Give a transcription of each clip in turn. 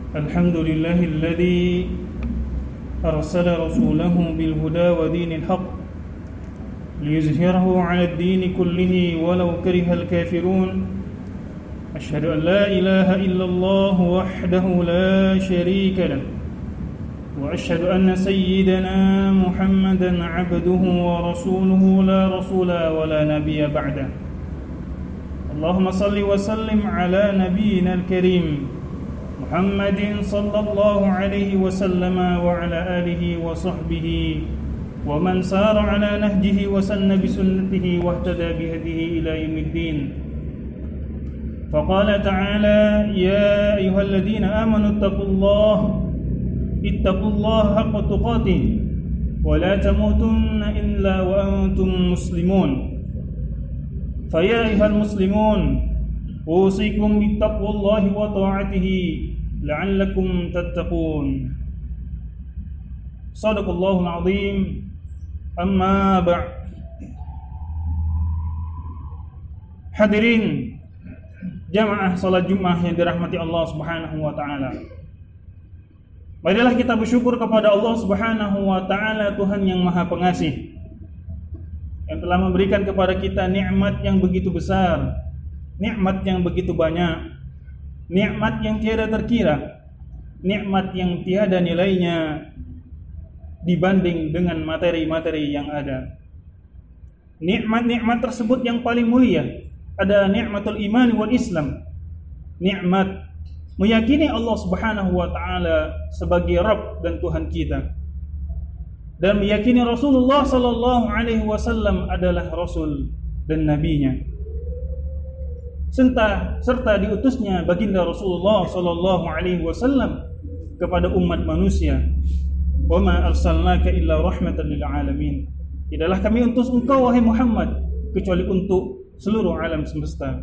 الحمد لله الذي أرسل رسوله بالهدى ودين الحق ليظهره على الدين كله ولو كره الكافرون أشهد أن لا إله إلا الله وحده لا شريك له وأشهد أن سيدنا محمدا عبده ورسوله لا رسول ولا نبي بعده اللهم صل وسلم على نبينا الكريم محمد صلى الله عليه وسلم وعلى آله وصحبه ومن سار على نهجه وسن بسنته واهتدى بهديه إلى يوم الدين فقال تعالى يا أيها الذين آمنوا اتقوا الله حق تقاته ولا تموتن إلا وأنتم مسلمون فيا أيها المسلمون أوصيكم بتقوى الله وطاعته لعلكم تتقون صدق الله العظيم أما بعد. Hadirin jamaah salat Jumat yang dirahmati Allah Subhanahu wa taala. Marilah kita bersyukur kepada Allah Subhanahu wa taala, Tuhan yang Maha Pengasih, yang telah memberikan kepada kita nikmat yang begitu besar, nikmat yang begitu banyak, nikmat yang tiada terkira, nikmat yang tiada nilainya dibanding dengan materi-materi yang ada. Nikmat-nikmat tersebut yang paling mulia ada nikmatul iman wal Islam, nikmat meyakini Allah Subhanahu wa taala sebagai Rabb dan Tuhan kita, dan meyakini Rasulullah sallallahu alaihi wasallam adalah rasul dan nabinya, serta diutusnya baginda Rasulullah sallallahu alaihi wasallam kepada umat manusia. Wa ma arsalnaka illa rahmatan lil alamin. Tidaklah kami utus engkau wahai Muhammad kecuali untuk seluruh alam semesta.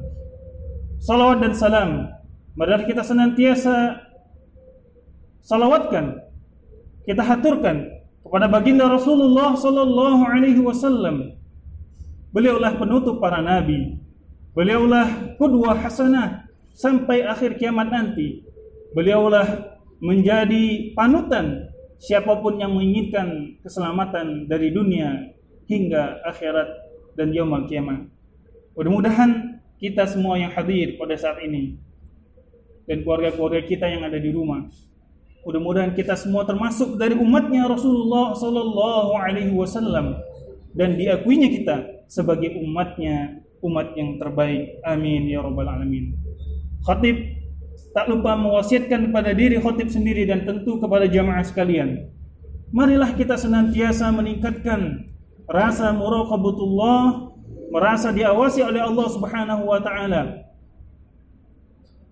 Salawat dan salam marilah kita senantiasa salawatkan, kita haturkan kepada baginda Rasulullah sallallahu alaihi wasallam. Beliaulah penutup para nabi, beliaulah qudwah hasanah sampai akhir kiamat nanti. Beliaulah menjadi panutan siapapun yang menginginkan keselamatan dari dunia hingga akhirat dan yaumul kiamat. Mudah-mudahan kita semua yang hadir pada saat ini dan keluarga-keluarga kita yang ada di rumah, mudah-mudahan kita semua termasuk dari umatnya Rasulullah sallallahu alaihi wasallam dan diakuinya kita sebagai umatnya, umat yang terbaik. Amin ya rabbal alamin. Khatib tak lupa mewasiatkan kepada diri khatib sendiri dan tentu kepada jamaah sekalian, marilah kita senantiasa meningkatkan rasa muraqabatullah, merasa diawasi oleh Allah Subhanahu wa taala,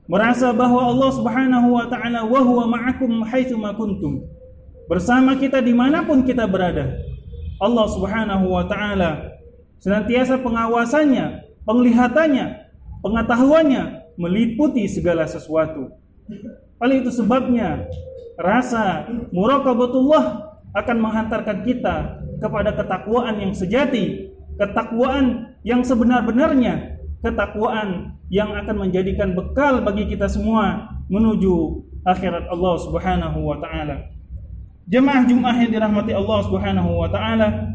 merasa bahwa Allah Subhanahu wa taala wa huwa ma'akum haitsu ma kuntum, bersama kita dimanapun kita berada. Allah Subhanahu wa taala senantiasa pengawasannya, penglihatannya, pengetahuannya meliputi segala sesuatu. Oleh itu sebabnya rasa muraqabatullah akan menghantarkan kita kepada ketakwaan yang sejati, ketakwaan yang sebenar-benarnya, ketakwaan yang akan menjadikan bekal bagi kita semua menuju akhirat Allah Subhanahu wa taala. Jemaah Jumat yang dirahmati Allah Subhanahu wa taala,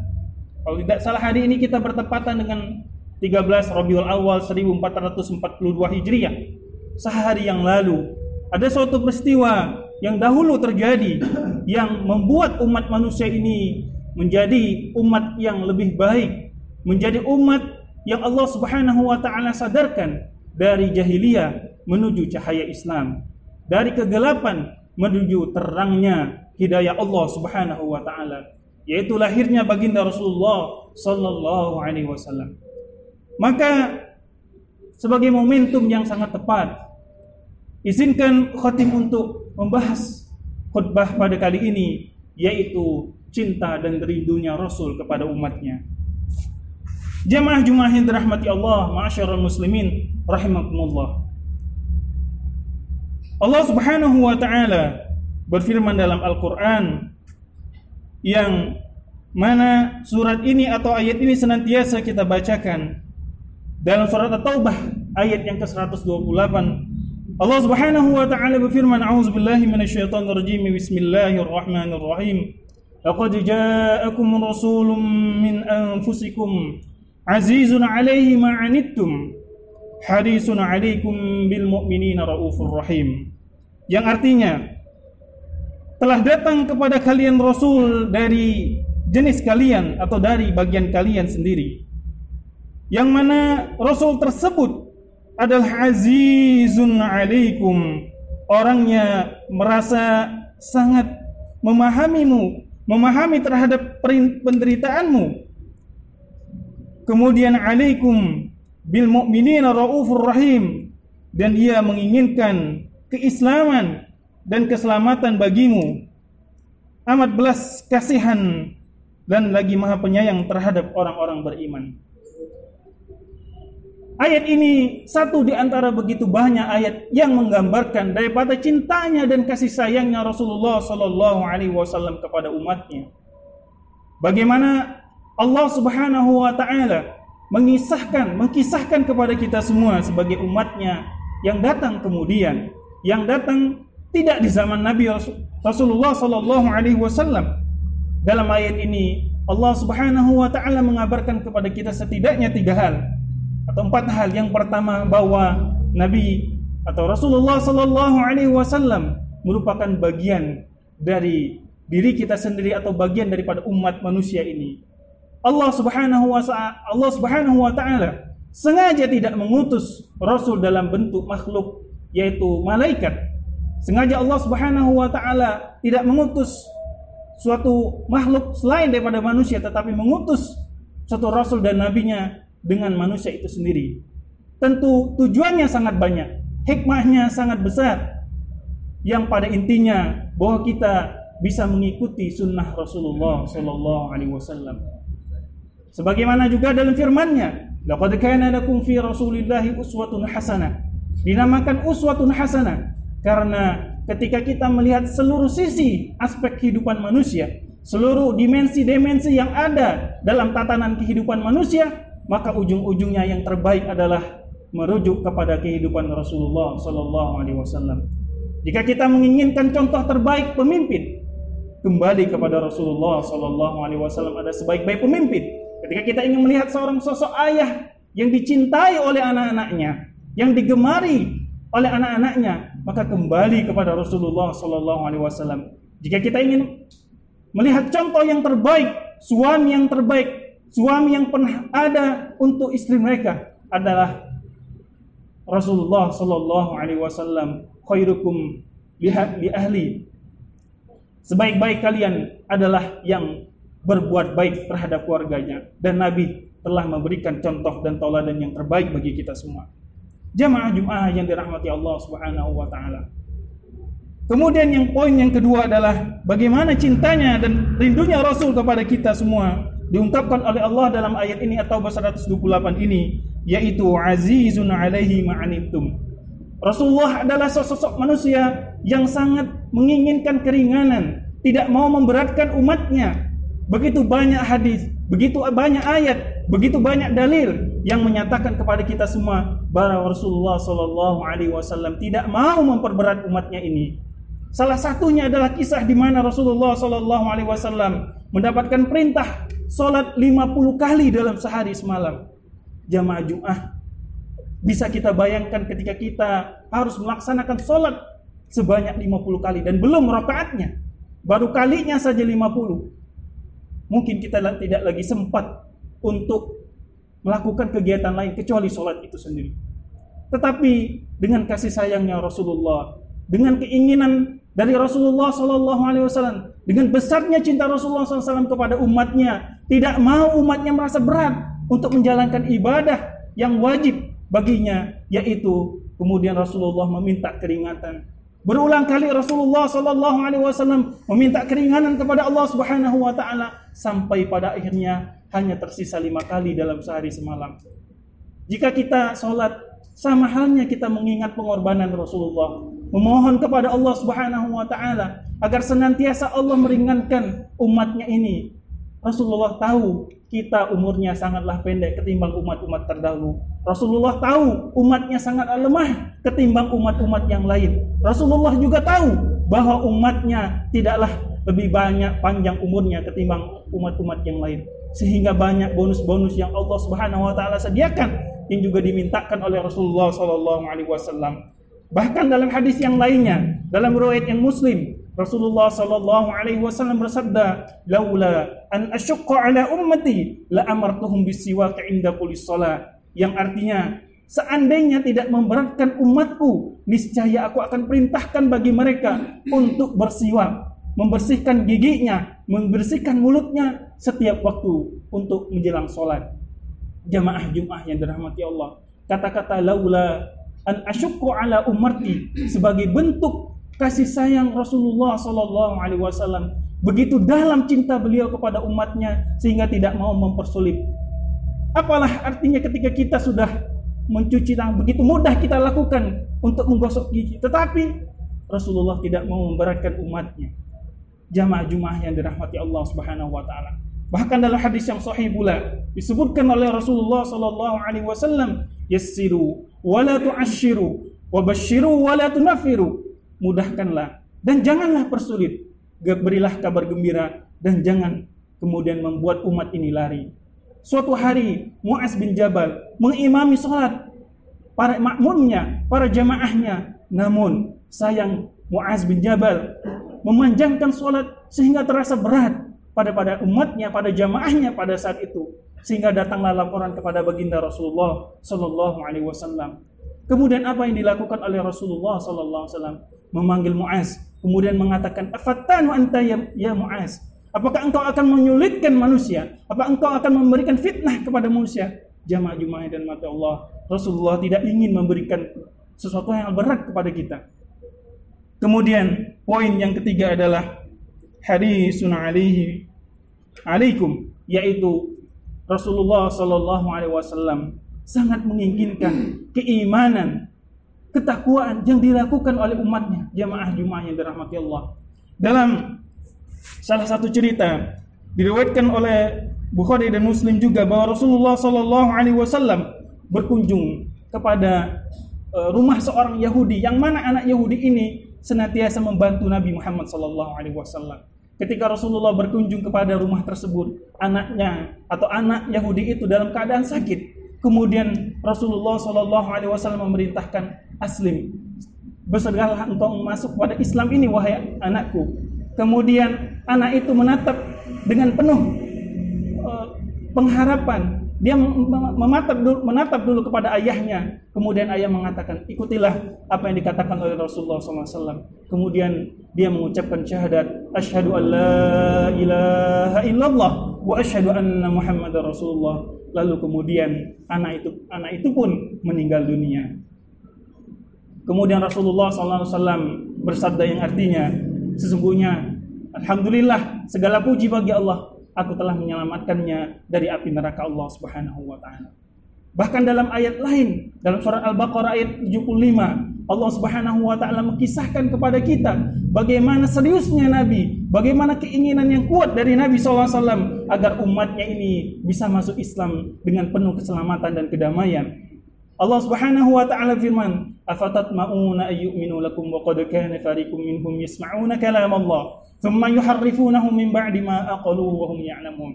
kalau tidak salah hari ini kita bertepatan dengan 13 Rabiul Awal 1442 Hijriah. Sehari yang lalu ada suatu peristiwa yang dahulu terjadi yang membuat umat manusia ini menjadi umat yang lebih baik, menjadi umat yang Allah Subhanahu wa taala sadarkan dari jahiliyah menuju cahaya Islam, dari kegelapan menuju terangnya hidayah Allah Subhanahu wa taala, yaitu lahirnya baginda Rasulullah sallallahu alaihi wasallam. Maka sebagai momentum yang sangat tepat, izinkan khatib untuk membahas khutbah pada kali ini, yaitu cinta dan rindunya Rasul kepada umatnya. Jamaah Jumat yang dirahmati Allah, ma'asyiral muslimin rahimakumullah. Allah Subhanahu wa taala berfirman dalam Al-Qur'an, yang mana surat ini atau ayat ini senantiasa kita bacakan dalam surat At-Taubah ayat yang ke-128. Allah Subhanahu wa ta'ala berfirman, a'udzubillahi minasyaitonir rajim, bismillahirrahmanirrahim. Laqad ja'akum rasulun min anfusikum azizun 'alaihi ma 'anittum harisun 'alaikum bil mu'minina raufur rahim. Yang artinya, telah datang kepada kalian rasul dari jenis kalian atau dari bagian kalian sendiri, yang mana rasul tersebut adalah azizun 'alaikum, orangnya merasa sangat memahamimu, memahami terhadap penderitaanmu. Kemudian 'alaikum bil mu'minina raufur rahim, dan dia menginginkan keislaman dan keselamatan bagimu, amat belas kasihan dan lagi maha penyayang terhadap orang-orang beriman. Ayat ini satu di antara begitu banyak ayat yang menggambarkan daripada cintanya dan kasih sayangnya Rasulullah sallallahu alaihi wasallam kepada umatnya. Bagaimana Allah Subhanahu wa taala mengkisahkan kepada kita semua sebagai umatnya yang datang kemudian, yang datang tidak di zaman Nabi Rasulullah sallallahu alaihi wasallam. Dalam ayat ini Allah Subhanahu wa taala mengabarkan kepada kita setidaknya 3 hal atau 4 hal. Yang pertama, bahwa Nabi atau Rasulullah sallallahu alaihi wasallam merupakan bagian dari diri kita sendiri atau bagian daripada umat manusia ini. Allah Subhanahu wa taala sengaja tidak mengutus rasul dalam bentuk makhluk, yaitu malaikat. Sengaja Allah Subhanahu wa taala tidak mengutus suatu makhluk selain daripada manusia, tetapi mengutus suatu rasul dan nabinya dengan manusia itu sendiri. Tentu tujuannya sangat banyak, hikmahnya sangat besar, yang pada intinya bahwa kita bisa mengikuti sunnah Rasulullah sallallahu alaihi wasallam. Sebagaimana juga dalam firman-Nya, laqad kana lakum fi Rasulillahi uswatun hasanah. Dinamakan uswatun hasanah karena ketika kita melihat seluruh sisi aspek kehidupan manusia, seluruh dimensi-dimensi yang ada dalam tatanan kehidupan manusia, maka ujung-ujungnya yang terbaik adalah merujuk kepada kehidupan Rasulullah sallallahu alaihi wasallam. Jika kita menginginkan contoh terbaik pemimpin, kembali kepada Rasulullah sallallahu alaihi wasallam ada sebaik-baik pemimpin. Ketika kita ingin melihat seorang sosok ayah yang dicintai oleh anak-anaknya, yang digemari oleh anak-anaknya, maka kembali kepada Rasulullah sallallahu alaihi wasallam. Jika kita ingin melihat contoh yang terbaik, suami yang terbaik, suami yang pernah ada untuk istri mereka adalah Rasulullah sallallahu alaihi wasallam. Khairukum li ahli. Sebaik-baik kalian adalah yang berbuat baik terhadap keluarganya, dan Nabi telah memberikan contoh dan tauladan yang terbaik bagi kita semua. Jamaah Jumat yang dirahmati Allah Subhanahu wa taala. Kemudian poin yang kedua adalah bagaimana cintanya dan rindunya Rasul kepada kita semua diungkapkan oleh Allah dalam ayat ini atau 128 ini, yaitu azizun alaihi ma'anittum. Rasulullah adalah sosok manusia yang sangat menginginkan keringanan, tidak mau memberatkan umatnya. Begitu banyak hadis, begitu banyak ayat, begitu banyak dalil yang menyatakan kepada kita semua bahwa Rasulullah sallallahu alaihi wasallam tidak mau memperberat umatnya ini. Salah satunya adalah kisah di mana Rasulullah sallallahu alaihi wasallam mendapatkan perintah salat 50 kali dalam sehari semalam. Jamaah Jumat, bisa kita bayangkan ketika kita harus melaksanakan salat sebanyak 50 kali dan belum rakaatnya, baru kalinya saja 50. Mungkin kita tidak lagi sempat untuk melakukan kegiatan lain kecuali sholat itu sendiri. Tetapi dengan kasih sayangnya Rasulullah, dengan keinginan dari Rasulullah SAW, dengan besarnya cinta Rasulullah SAW kepada umatnya, tidak mau umatnya merasa berat untuk menjalankan ibadah yang wajib baginya, yaitu kemudian Rasulullah meminta keringanan. Berulang kali Rasulullah SAW meminta keringanan kepada Allah Subhanahu wa taala sampai pada akhirnya hanya tersisa 5 kali dalam sehari semalam. Jika kita sholat, sama halnya kita mengingat pengorbanan Rasulullah, memohon kepada Allah Subhanahu wa taala agar senantiasa Allah meringankan umatnya ini. Rasulullah tahu kita umurnya sangatlah pendek ketimbang umat-umat terdahulu. Rasulullah tahu umatnya sangat lemah ketimbang umat-umat yang lain. Rasulullah juga tahu bahwa umatnya tidaklah lebih banyak panjang umurnya ketimbang umat-umat yang lain. Sehingga banyak bonus-bonus yang Allah Subhanahu wa taala sediakan yang juga dimintakan oleh Rasulullah sallallahu alaihi wasallam. Bahkan dalam hadis yang lainnya, dalam riwayat yang Muslim, Rasulullah sallallahu alaihi wasallam bersabda, "Laula an asyqa ala ummati la amartuhum bisiwak 'inda kulli shalah." Yang artinya, seandainya tidak memberatkan umatku, niscaya aku akan perintahkan bagi mereka untuk bersiwak, membersihkan giginya, membersihkan mulutnya setiap waktu untuk menjelang salat. Jamaah Jumat yang dirahmati Allah, kata-kata laula an asyqa ala ummati sebagai bentuk kasih sayang Rasulullah sallallahu alaihi wasallam, begitu dalam cinta beliau kepada umatnya sehingga tidak mau mempersulit. Apalah artinya ketika kita sudah mencuci tangan, begitu mudah kita lakukan untuk menggosok gigi, tetapi Rasulullah tidak mau memberatkan umatnya. Jamaah Jumat yang dirahmati Allah Subhanahu wa taala. Bahkan dalam hadis yang sahih pula disebutkan oleh Rasulullah sallallahu alaihi wasallam, yassiru wa la tu'assyiru wa basyiru wa la tunaffiru. Mudahkanlah dan janganlah persulit. Berilah kabar gembira dan jangan kemudian membuat umat ini lari. Suatu hari Mu'az bin Jabal mengimami salat para makmumnya, para jamaahnya. Namun sayang Mu'az bin Jabal memanjangkan salat sehingga terasa berat pada umatnya, pada jamaahnya pada saat itu, sehingga datanglah laporan kepada baginda Rasulullah sallallahu alaihi wasallam. Kemudian apa yang dilakukan oleh Rasulullah sallallahu alaihi wasallam? Memanggil Mu'az, kemudian mengatakan, "Afattanu anta ya Mu'az? Apakah engkau akan menyulitkan manusia? Apa engkau akan memberikan fitnah kepada manusia?" Jamaah Jumat dan mata Allah, Rasulullah tidak ingin memberikan sesuatu yang berat kepada kita. Kemudian poin yang ketiga adalah hadisun alaikum, yaitu Rasulullah sallallahu alaihi wasallam sangat menginginkan keimanan, ketakwaan yang dilakukan oleh umatnya. Jamaah Jumat yang dirahmati Allah. Dalam salah satu cerita diriwayatkan oleh Bukhari dan Muslim juga bahwa Rasulullah sallallahu alaihi wasallam berkunjung kepada rumah seorang Yahudi, yang mana anak Yahudi ini senantiasa membantu Nabi Muhammad sallallahu alaihi wasallam. Ketika Rasulullah berkunjung kepada rumah tersebut, anaknya atau anak Yahudi itu dalam keadaan sakit. Kemudian Rasulullah sallallahu alaihi wasallam memerintahkan, "Aslim, bersegeralah engkau masuk pada Islam ini wahai anakku." Kemudian anak itu menatap dengan penuh pengharapan. Dia menatap dulu kepada ayahnya. Kemudian ayah mengatakan, "Ikutilah apa yang dikatakan oleh Rasulullah SAW." Kemudian dia mengucapkan syahadat, "Asyhadu an la ilaha illallah wa asyhadu anna Muhammadar Rasulullah." Lalu kemudian anak itu pun meninggal dunia. Kemudian Rasulullah SAW bersabda yang artinya, sesungguhnya alhamdulillah, segala puji bagi Allah, aku telah menyelamatkannya dari api neraka Allah Subhanahu wa taala. Bahkan dalam ayat lain, dalam surat Al-Baqarah ayat 75, Allah Subhanahu wa taala mengisahkan kepada kita bagaimana seriusnya Nabi, bagaimana keinginan yang kuat dari Nabi SAW agar umatnya ini bisa masuk Islam dengan penuh keselamatan dan kedamaian. Allah Subhanahu wa taala firman, "Afatatma'una ayyuminu lakum wa qad kana fariqum minhum yasma'una kalam Allah, thumma yuharrifunahu min ba'di ma aqaluhu wa hum ya'lamun."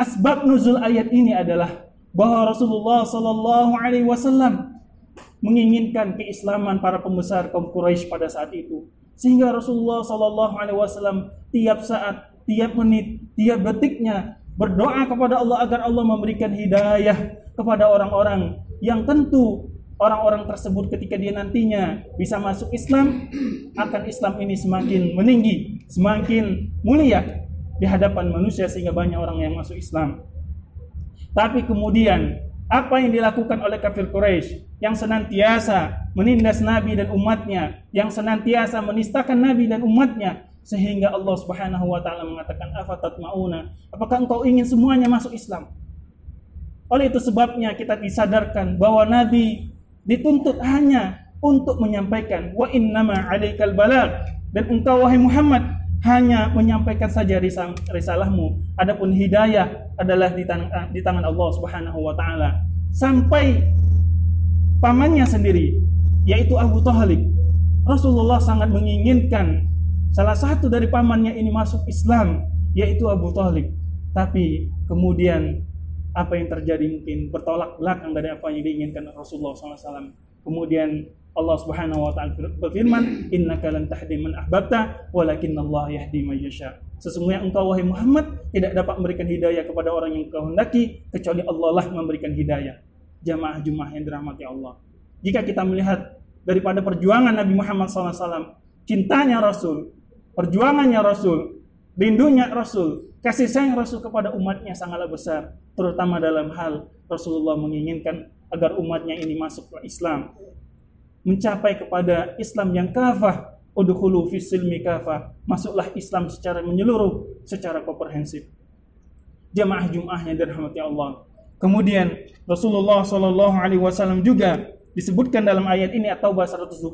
Asbab nuzul ayat ini adalah bahwa Rasulullah sallallahu alaihi wasallam menginginkan keislaman para pembesar kaum Quraisy pada saat itu, sehingga Rasulullah sallallahu alaihi wasallam tiap saat, tiap menit, tiap detiknya berdoa kepada Allah agar Allah memberikan hidayah kepada orang-orang yang tentu orang-orang tersebut ketika dia nantinya bisa masuk Islam, akan Islam ini semakin meninggi, semakin mulia di hadapan manusia sehingga banyak orang yang masuk Islam. Tapi kemudian apa yang dilakukan oleh kafir Quraisy yang senantiasa menindas Nabi dan umatnya, yang senantiasa menistakan Nabi dan umatnya, sehingga Allah Subhanahu wa taala mengatakan, "Afatatma'una, apakah engkau ingin semuanya masuk Islam?" Oleh itu sebabnya kita disadarkan bahwa Nabi dituntut hanya untuk menyampaikan, "Wa innama 'alaikal balagh," dan engkau wahai Muhammad hanya menyampaikan saja risalahmu, adapun hidayah adalah di tangan Allah Subhanahu wa taala. Sampai pamannya sendiri, yaitu Abu Thalib, Rasulullah sangat menginginkan salah satu dari pamannya ini masuk Islam, yaitu Abu Thalib. Tapi kemudian apa yang terjadi mungkin bertolak belakang dari apa yang diinginkan Rasulullah SAW. Kemudian Allah Subhanahu wa taala berfirman, "Innaka lan tahdi man ahbabta, walakinnallaha yahdi man yasha." Sesungguhnya engkau wahai Muhammad tidak dapat memberikan hidayah kepada orang yang kau hendaki kecuali Allah lah memberikan hidayah. Jamaah-jamaah yang dirahmati Allah. Jika kita melihat daripada perjuangan Nabi Muhammad SAW, cintanya Rasul, perjuangannya Rasul, rindunya Rasul, kasih sayang Rasul kepada umatnya sangatlah besar, terutama dalam hal Rasulullah menginginkan agar umatnya ini masuk ke Islam, mencapai kepada Islam yang kafah, udkhulu fis silmi kafah, masuklah Islam secara menyeluruh, secara komprehensif. Jamaah-jamaah yang dirahmati Allah. Kemudian Rasulullah SAW juga disebutkan dalam ayat ini At-Taubah 128,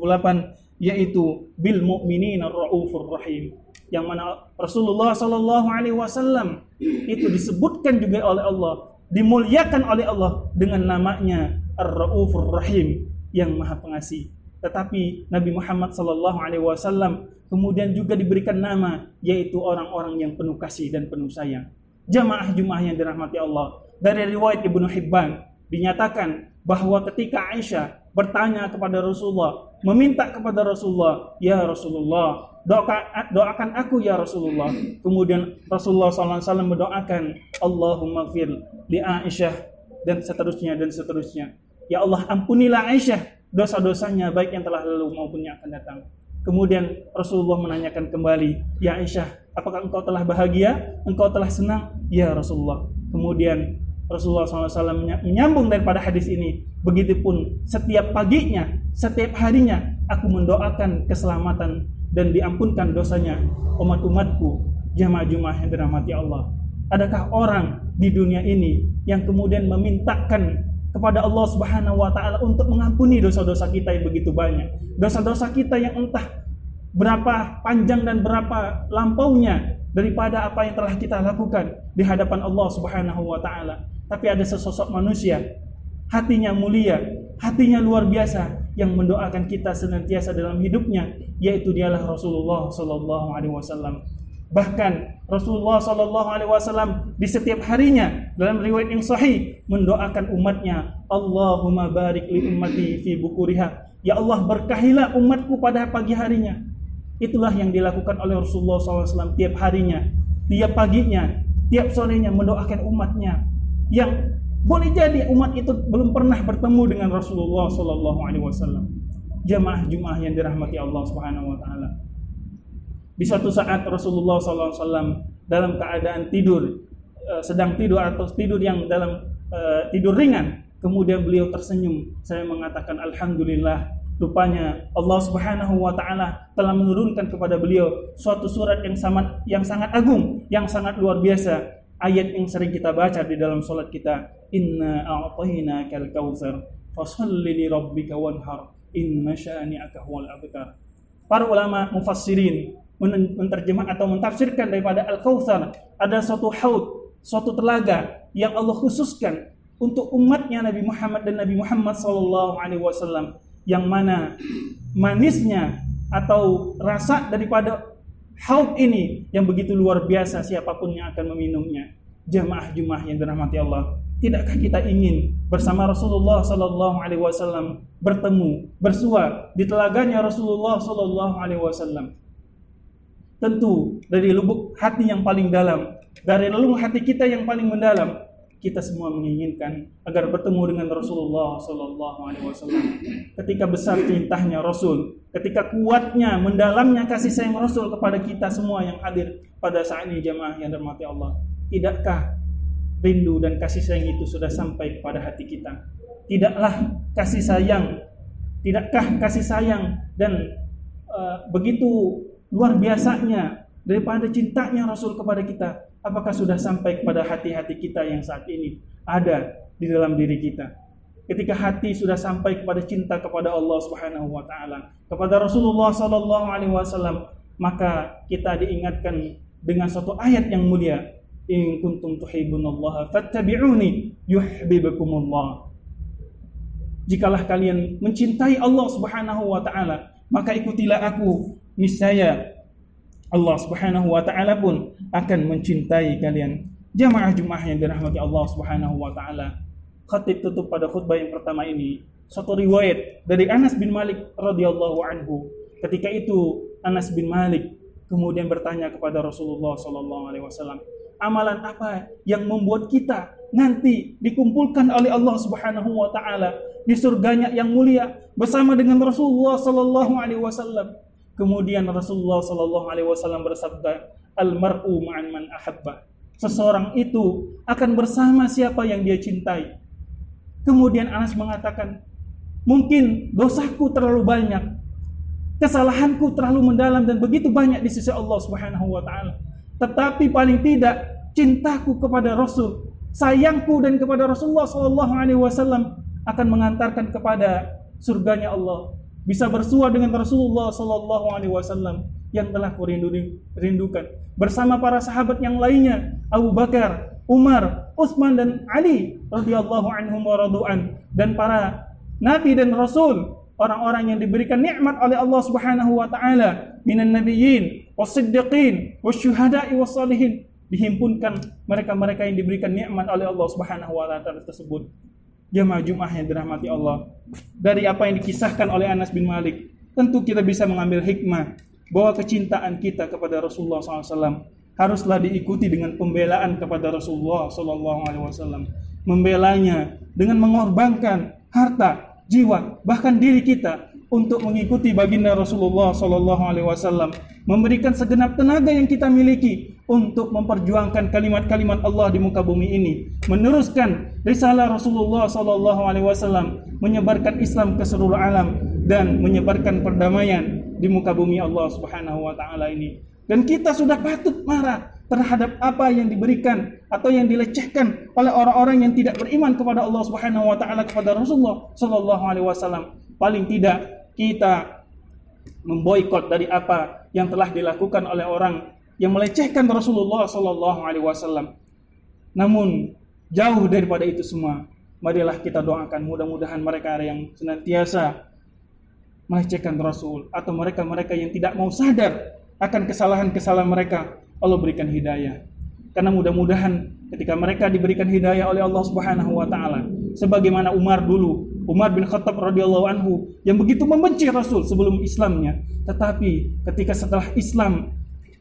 yaitu bil mu'minina ar-raufur rahim, yang mana Rasulullah SAW itu disebutkan juga oleh Allah, dimuliakan oleh Allah dengan namanya Ar-Raufur Rahim, yang Maha Pengasih. Tetapi Nabi Muhammad SAW kemudian juga diberikan nama, yaitu orang-orang yang penuh kasih dan penuh sayang. Jamaah-jamaah yang dirahmati Allah, dari riwayat Ibnu Hibban dinyatakan bahwa ketika Aisyah bertanya kepada Rasulullah, meminta kepada Rasulullah, "Ya Rasulullah, doakan aku ya Rasulullah." Kemudian Rasulullah SAW mendoakan, "Allahumma fir li Aisyah," dan seterusnya dan seterusnya. Ya Allah, ampunilah Aisyah dosa-dosanya, baik yang telah lalu maupun yang akan datang. Kemudian Rasulullah menanyakan kembali, "Ya Aisyah, apakah engkau telah bahagia? Engkau telah senang?" "Ya Rasulullah." Kemudian Rasulullah SAW menyambung daripada hadis ini, "Begitupun setiap paginya, setiap harinya, aku mendoakan keselamatan dan diampunkan dosanya umat-umatku." Jamaah-jamaah yang dirahmati Allah, adakah orang di dunia ini yang kemudian memintakan kepada Allah Subhanahu wa taala untuk mengampuni dosa-dosa kita yang begitu banyak, dosa-dosa kita yang entah berapa panjang dan berapa lampaunya daripada apa yang telah kita lakukan di hadapan Allah Subhanahu wa taala. Tapi ada sesosok manusia, hatinya mulia, hatinya luar biasa, yang mendoakan kita senantiasa dalam hidupnya, yaitu dialah Rasulullah sallallahu alaihi wasallam. Bahkan Rasulullah sallallahu alaihi wasallam di setiap harinya dalam riwayat yang sahih mendoakan umatnya, "Allahumma barik li ummati fi bukuriha." Ya Allah, berkahilah umatku pada pagi harinya. Itulah yang dilakukan oleh Rasulullah SAW tiap harinya, tiap paginya, tiap sorenya mendoakan umatnya. Yang boleh jadi umat itu belum pernah bertemu dengan Rasulullah SAW. Jamaah-jamaah yang dirahmati Allah Subhanahu wa taala. Di suatu saat Rasulullah SAW dalam keadaan tidur, sedang tidur atau tidur yang dalam tidur ringan, kemudian beliau tersenyum. Saya mengatakan, "Alhamdulillah, rupanya Allah Subhanahu wa taala telah menurunkan kepada beliau suatu surat yang sangat agung, yang sangat luar biasa." Ayat yang sering kita baca di dalam salat kita, "Inna a'tainakal kautsar, fasholli li rabbika wanhar, inna syani'aka huwal abtar." Para ulama mufassirin menerjemah atau mentafsirkan daripada Al-Kautsar, ada suatu haud, suatu telaga yang Allah khususkan untuk umatnya Nabi Muhammad dan Nabi Muhammad SAW, yang mana manisnya atau rasa daripada haud ini yang begitu luar biasa, siapapun yang akan meminumnya. Jamaah-jamaah yang dirahmati Allah, tidakkah kita ingin bersama Rasulullah SAW bertemu, bersua di telaganya Rasulullah SAW? Tentu dari lubuk hati yang paling dalam, dari relung hati kita yang paling mendalam, kita semua menginginkan agar bertemu dengan Rasulullah SAW. Ketika besar cintanya Rasul, ketika kuatnya, mendalamnya kasih sayang Rasul kepada kita semua yang hadir pada saat ini, jamaah yang dirahmati Allah. Tidakkah rindu dan kasih sayang itu sudah sampai kepada hati kita? Tidakkah kasih sayang dan begitu luar biasanya daripada cintanya Rasul kepada kita, apakah sudah sampai kepada hati-hati kita yang saat ini ada di dalam diri kita? Ketika hati sudah sampai kepada cinta kepada Allah Subhanahu wa taala, kepada Rasulullah sallallahu alaihi wasallam, maka kita diingatkan dengan suatu ayat yang mulia, in kuntum tuhibbunallaha fattabi'uni yuhibbukumullah. Jikalah kalian mencintai Allah Subhanahu wa taala, maka ikutilah aku, niscaya Allah Subhanahu wa taala pun akan mencintai kalian. Jamaah Jumat yang dirahmati Allah Subhanahu wa taala. Khatib tutup pada khutbah yang pertama ini suatu riwayat dari Anas bin Malik radhiyallahu anhu. Ketika itu Anas bin Malik kemudian bertanya kepada Rasulullah sallallahu alaihi wasallam, amalan apa yang membuat kita nanti dikumpulkan oleh Allah Subhanahu wa taala di surganya yang mulia bersama dengan Rasulullah sallallahu alaihi wasallam? Kemudian Rasulullah sallallahu alaihi wasallam bersabda, al-mar'u ma'an man ahabba. Seseorang itu akan bersama siapa yang dia cintai. Kemudian Anas mengatakan, mungkin dosaku terlalu banyak, kesalahanku terlalu mendalam dan begitu banyak di sisi Allah Subhanahu wa taala. Tetapi paling tidak cintaku kepada Rasul, sayangku dan kepada Rasulullah sallallahu alaihi wasallam akan mengantarkan kepada surganya Allah. Bisa bersua dengan Rasulullah sallallahu alaihi wasallam yang telah kurindukan bersama para sahabat yang lainnya, Abu Bakar, Umar, Utsman dan Ali radhiyallahu anhum wa radu'an, dan para nabi dan rasul, orang-orang yang diberikan nikmat oleh Allah Subhanahu wa taala, minan nabiyyin was-siddiqin wasyuhada'i was-shalihin. Dihimpunkan mereka-mereka yang diberikan nikmat oleh Allah Subhanahu wa taala tersebut. Jamaah Jumat yang dirahmati Allah, dari apa yang dikisahkan oleh Anas bin Malik, tentu kita bisa mengambil hikmah bahwa kecintaan kita kepada Rasulullah SAW haruslah diikuti dengan pembelaan kepada Rasulullah SAW. Membelanya dengan mengorbankan harta, jiwa, bahkan diri kita untuk mengikuti baginda Rasulullah SAW. Memberikan segenap tenaga yang kita miliki untuk memperjuangkan kalimat-kalimat Allah di muka bumi ini, meneruskan risalah Rasulullah SAW, menyebarkan Islam ke seluruh alam dan menyebarkan perdamaian di muka bumi Allah Subhanahu wa taala ini. Dan kita sudah patut marah terhadap apa yang diberikan atau yang dilecehkan oleh orang-orang yang tidak beriman kepada Allah Subhanahu wa taala kepada Rasulullah sallallahu alaihi wasallam. Paling tidak kita memboikot dari apa yang telah dilakukan oleh orang yang melecehkan Rasulullah sallallahu alaihi wasallam. Namun jauh daripada itu semua, marilah kita doakan mudah-mudahan mereka yang senantiasa melecehkan Rasul atau mereka-mereka yang tidak mau sadar akan kesalahan-kesalahan mereka, Allah berikan hidayah. Karena mudah-mudahan ketika mereka diberikan hidayah oleh Allah Subhanahu wa taala, sebagaimana Umar dulu, Umar bin Khattab radhiyallahu anhu yang begitu membenci Rasul sebelum Islamnya, tetapi ketika setelah Islam,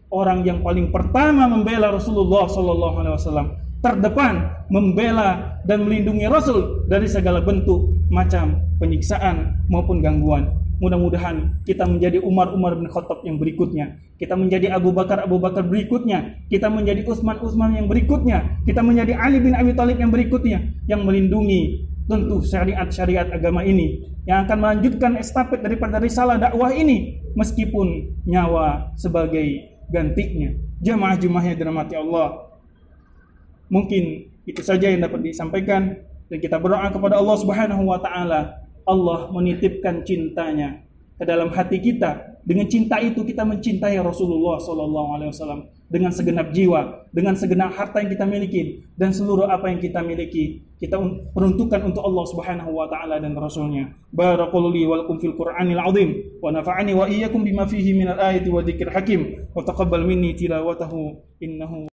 orang yang paling pertama membela Rasulullah sallallahu alaihi wasallam, terdepan membela dan melindungi Rasul dari segala bentuk macam penyiksaan maupun gangguan. Mudah-mudahan kita menjadi Umar bin Khattab yang berikutnya, kita menjadi Abu Bakar berikutnya, kita menjadi Utsman yang berikutnya, kita menjadi Ali bin Abi Thalib yang berikutnya, yang melindungi tentu syariat-syariat agama ini, yang akan melanjutkan estafet daripada risalah dakwah ini meskipun nyawa sebagai gantinya. Jamaah Jumat yang dirahmati Allah, mungkin itu saja yang dapat disampaikan, dan kita berdoa kepada Allah Subhanahu wa taala, Allah menitipkan cintanya ke dalam hati kita. Dengan cinta itu kita mencintai Rasulullah SAW dengan segenap jiwa, dengan segenap harta yang kita miliki, dan seluruh apa yang kita miliki kita peruntukkan untuk Allah Subhanahu wa taala dan Rasulnya. Barakallahu li wa lakum fil Qur'anil azim wa nafa'ani wa iyyakum bima fihi minal ayati wa dzikril hakim wa taqabbal minni tilawatahu innahu